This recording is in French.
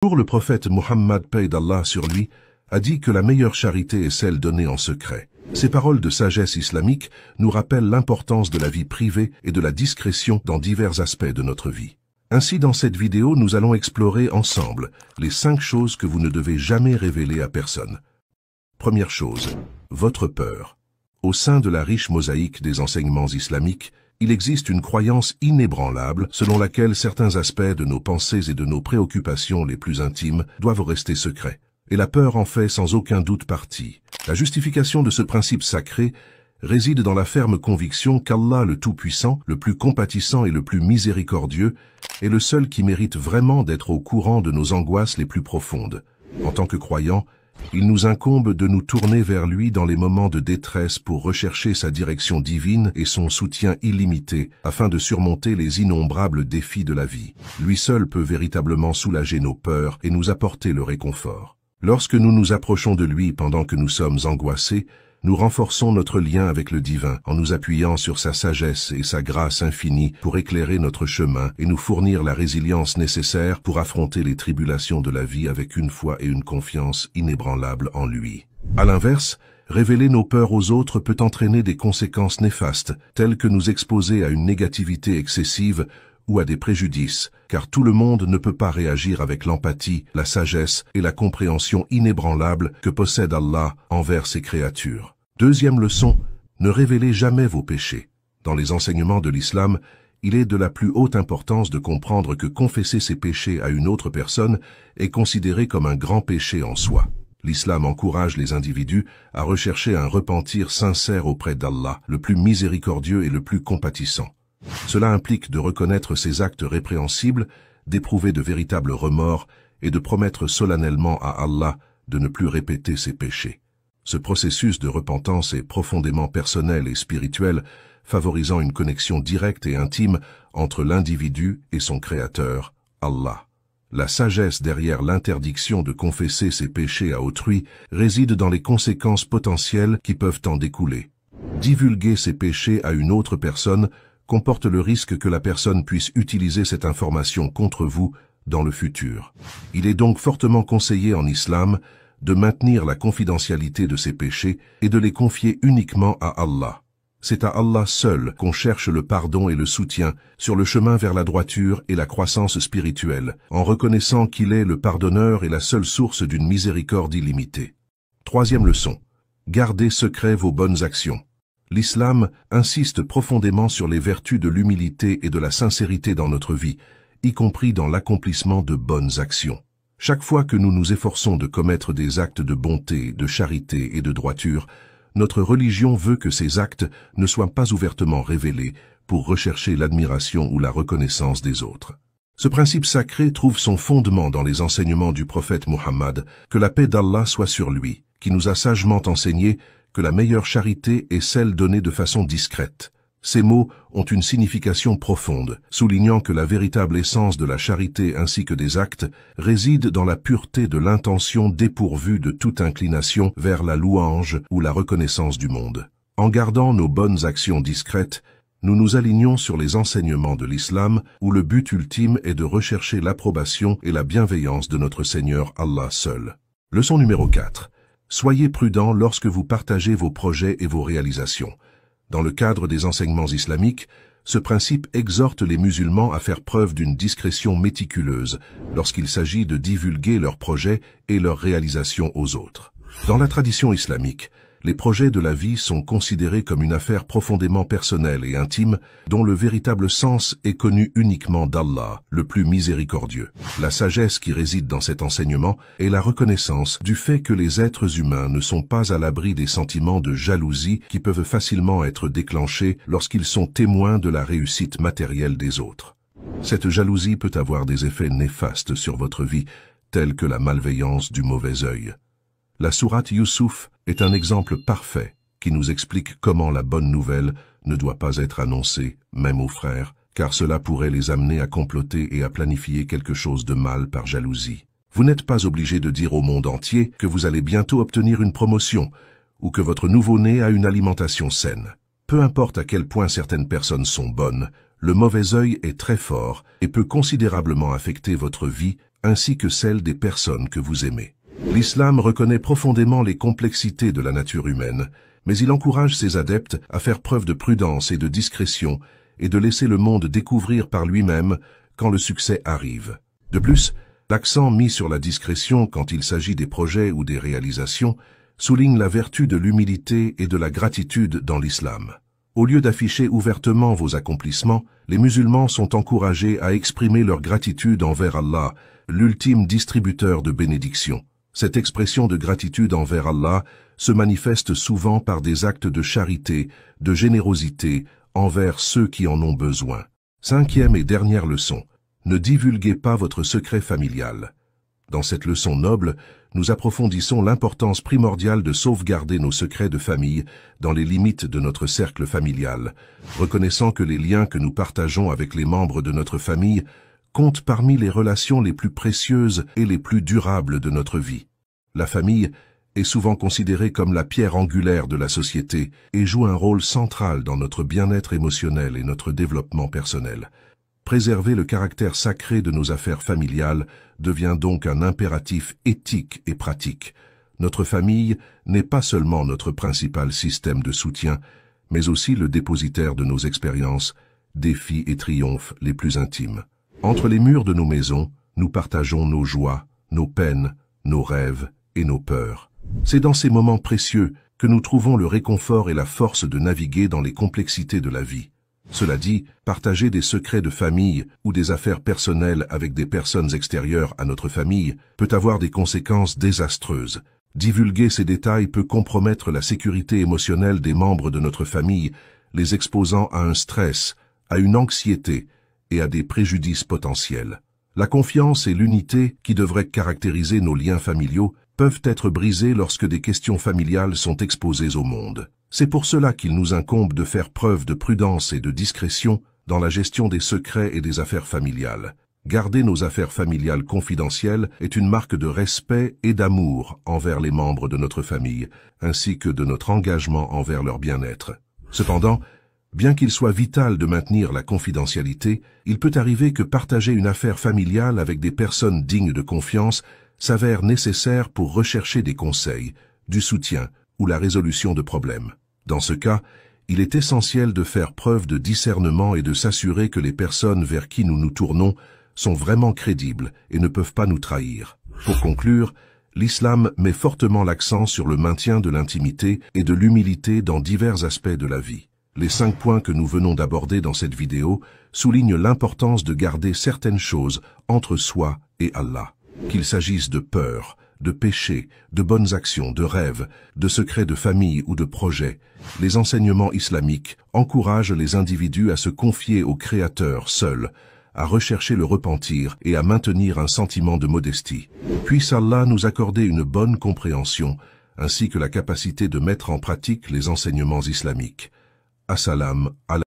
Pour le prophète Muhammad, paix d'Allah sur lui, a dit que la meilleure charité est celle donnée en secret. Ces paroles de sagesse islamique nous rappellent l'importance de la vie privée et de la discrétion dans divers aspects de notre vie. Ainsi, dans cette vidéo, nous allons explorer ensemble les 5 choses que vous ne devez jamais révéler à personne. Première chose, votre peur. Au sein de la riche mosaïque des enseignements islamiques, il existe une croyance inébranlable selon laquelle certains aspects de nos pensées et de nos préoccupations les plus intimes doivent rester secrets. Et la peur en fait sans aucun doute partie. La justification de ce principe sacré réside dans la ferme conviction qu'Allah le Tout-Puissant, le plus compatissant et le plus miséricordieux, est le seul qui mérite vraiment d'être au courant de nos angoisses les plus profondes. En tant que croyants, il nous incombe de nous tourner vers lui dans les moments de détresse pour rechercher sa direction divine et son soutien illimité afin de surmonter les innombrables défis de la vie. Lui seul peut véritablement soulager nos peurs et nous apporter le réconfort. Lorsque nous nous approchons de lui pendant que nous sommes angoissés, nous renforçons notre lien avec le divin en nous appuyant sur sa sagesse et sa grâce infinie pour éclairer notre chemin et nous fournir la résilience nécessaire pour affronter les tribulations de la vie avec une foi et une confiance inébranlables en lui. À l'inverse, révéler nos peurs aux autres peut entraîner des conséquences néfastes, telles que nous exposer à une négativité excessive ou à des préjudices, car tout le monde ne peut pas réagir avec l'empathie, la sagesse et la compréhension inébranlable que possède Allah envers ses créatures. Deuxième leçon, ne révélez jamais vos péchés. Dans les enseignements de l'islam, il est de la plus haute importance de comprendre que confesser ses péchés à une autre personne est considéré comme un grand péché en soi. L'islam encourage les individus à rechercher un repentir sincère auprès d'Allah, le plus miséricordieux et le plus compatissant. Cela implique de reconnaître ses actes répréhensibles, d'éprouver de véritables remords et de promettre solennellement à Allah de ne plus répéter ses péchés. Ce processus de repentance est profondément personnel et spirituel, favorisant une connexion directe et intime entre l'individu et son Créateur, Allah. La sagesse derrière l'interdiction de confesser ses péchés à autrui réside dans les conséquences potentielles qui peuvent en découler. Divulguer ses péchés à une autre personne comporte le risque que la personne puisse utiliser cette information contre vous dans le futur. Il est donc fortement conseillé en islam de maintenir la confidentialité de ses péchés et de les confier uniquement à Allah. C'est à Allah seul qu'on cherche le pardon et le soutien sur le chemin vers la droiture et la croissance spirituelle, en reconnaissant qu'il est le pardonneur et la seule source d'une miséricorde illimitée. Troisième leçon, gardez secret vos bonnes actions. L'islam insiste profondément sur les vertus de l'humilité et de la sincérité dans notre vie, y compris dans l'accomplissement de bonnes actions. Chaque fois que nous nous efforçons de commettre des actes de bonté, de charité et de droiture, notre religion veut que ces actes ne soient pas ouvertement révélés pour rechercher l'admiration ou la reconnaissance des autres. Ce principe sacré trouve son fondement dans les enseignements du prophète Muhammad, que la paix d'Allah soit sur lui, qui nous a sagement enseigné que la meilleure charité est celle donnée de façon discrète. Ces mots ont une signification profonde, soulignant que la véritable essence de la charité ainsi que des actes réside dans la pureté de l'intention dépourvue de toute inclination vers la louange ou la reconnaissance du monde. En gardant nos bonnes actions discrètes, nous nous alignons sur les enseignements de l'islam où le but ultime est de rechercher l'approbation et la bienveillance de notre Seigneur Allah seul. Leçon numéro 4. Soyez prudents lorsque vous partagez vos projets et vos réalisations. Dans le cadre des enseignements islamiques, ce principe exhorte les musulmans à faire preuve d'une discrétion méticuleuse lorsqu'il s'agit de divulguer leurs projets et leurs réalisations aux autres. Dans la tradition islamique, les projets de la vie sont considérés comme une affaire profondément personnelle et intime dont le véritable sens est connu uniquement d'Allah, le plus miséricordieux. La sagesse qui réside dans cet enseignement est la reconnaissance du fait que les êtres humains ne sont pas à l'abri des sentiments de jalousie qui peuvent facilement être déclenchés lorsqu'ils sont témoins de la réussite matérielle des autres. Cette jalousie peut avoir des effets néfastes sur votre vie, tels que la malveillance du mauvais œil. La sourate Youssouf est un exemple parfait qui nous explique comment la bonne nouvelle ne doit pas être annoncée, même aux frères, car cela pourrait les amener à comploter et à planifier quelque chose de mal par jalousie. Vous n'êtes pas obligé de dire au monde entier que vous allez bientôt obtenir une promotion ou que votre nouveau-né a une alimentation saine. Peu importe à quel point certaines personnes sont bonnes, le mauvais œil est très fort et peut considérablement affecter votre vie ainsi que celle des personnes que vous aimez. L'islam reconnaît profondément les complexités de la nature humaine, mais il encourage ses adeptes à faire preuve de prudence et de discrétion et de laisser le monde découvrir par lui-même quand le succès arrive. De plus, l'accent mis sur la discrétion quand il s'agit des projets ou des réalisations souligne la vertu de l'humilité et de la gratitude dans l'islam. Au lieu d'afficher ouvertement vos accomplissements, les musulmans sont encouragés à exprimer leur gratitude envers Allah, l'ultime distributeur de bénédictions. Cette expression de gratitude envers Allah se manifeste souvent par des actes de charité, de générosité envers ceux qui en ont besoin. Cinquième et dernière leçon. Ne divulguez pas votre secret familial. Dans cette leçon noble, nous approfondissons l'importance primordiale de sauvegarder nos secrets de famille dans les limites de notre cercle familial, reconnaissant que les liens que nous partageons avec les membres de notre famille comptent parmi les relations les plus précieuses et les plus durables de notre vie. La famille est souvent considérée comme la pierre angulaire de la société et joue un rôle central dans notre bien-être émotionnel et notre développement personnel. Préserver le caractère sacré de nos affaires familiales devient donc un impératif éthique et pratique. Notre famille n'est pas seulement notre principal système de soutien, mais aussi le dépositaire de nos expériences, défis et triomphes les plus intimes. Entre les murs de nos maisons, nous partageons nos joies, nos peines, nos rêves et nos peurs. C'est dans ces moments précieux que nous trouvons le réconfort et la force de naviguer dans les complexités de la vie. Cela dit, partager des secrets de famille ou des affaires personnelles avec des personnes extérieures à notre famille peut avoir des conséquences désastreuses. Divulguer ces détails peut compromettre la sécurité émotionnelle des membres de notre famille, les exposant à un stress, à une anxiété et à des préjudices potentiels. La confiance et l'unité qui devraient caractériser nos liens familiaux peuvent être brisées lorsque des questions familiales sont exposées au monde. C'est pour cela qu'il nous incombe de faire preuve de prudence et de discrétion dans la gestion des secrets et des affaires familiales. Garder nos affaires familiales confidentielles est une marque de respect et d'amour envers les membres de notre famille, ainsi que de notre engagement envers leur bien-être. Cependant, bien qu'il soit vital de maintenir la confidentialité, il peut arriver que partager une affaire familiale avec des personnes dignes de confiance s'avère nécessaire pour rechercher des conseils, du soutien ou la résolution de problèmes. Dans ce cas, il est essentiel de faire preuve de discernement et de s'assurer que les personnes vers qui nous nous tournons sont vraiment crédibles et ne peuvent pas nous trahir. Pour conclure, l'islam met fortement l'accent sur le maintien de l'intimité et de l'humilité dans divers aspects de la vie. Les 5 points que nous venons d'aborder dans cette vidéo soulignent l'importance de garder certaines choses entre soi et Allah. Qu'il s'agisse de peur, de péché, de bonnes actions, de rêves, de secrets de famille ou de projets, les enseignements islamiques encouragent les individus à se confier au Créateur seul, à rechercher le repentir et à maintenir un sentiment de modestie. Puisse Allah nous accorder une bonne compréhension, ainsi que la capacité de mettre en pratique les enseignements islamiques. Assalam alaikum.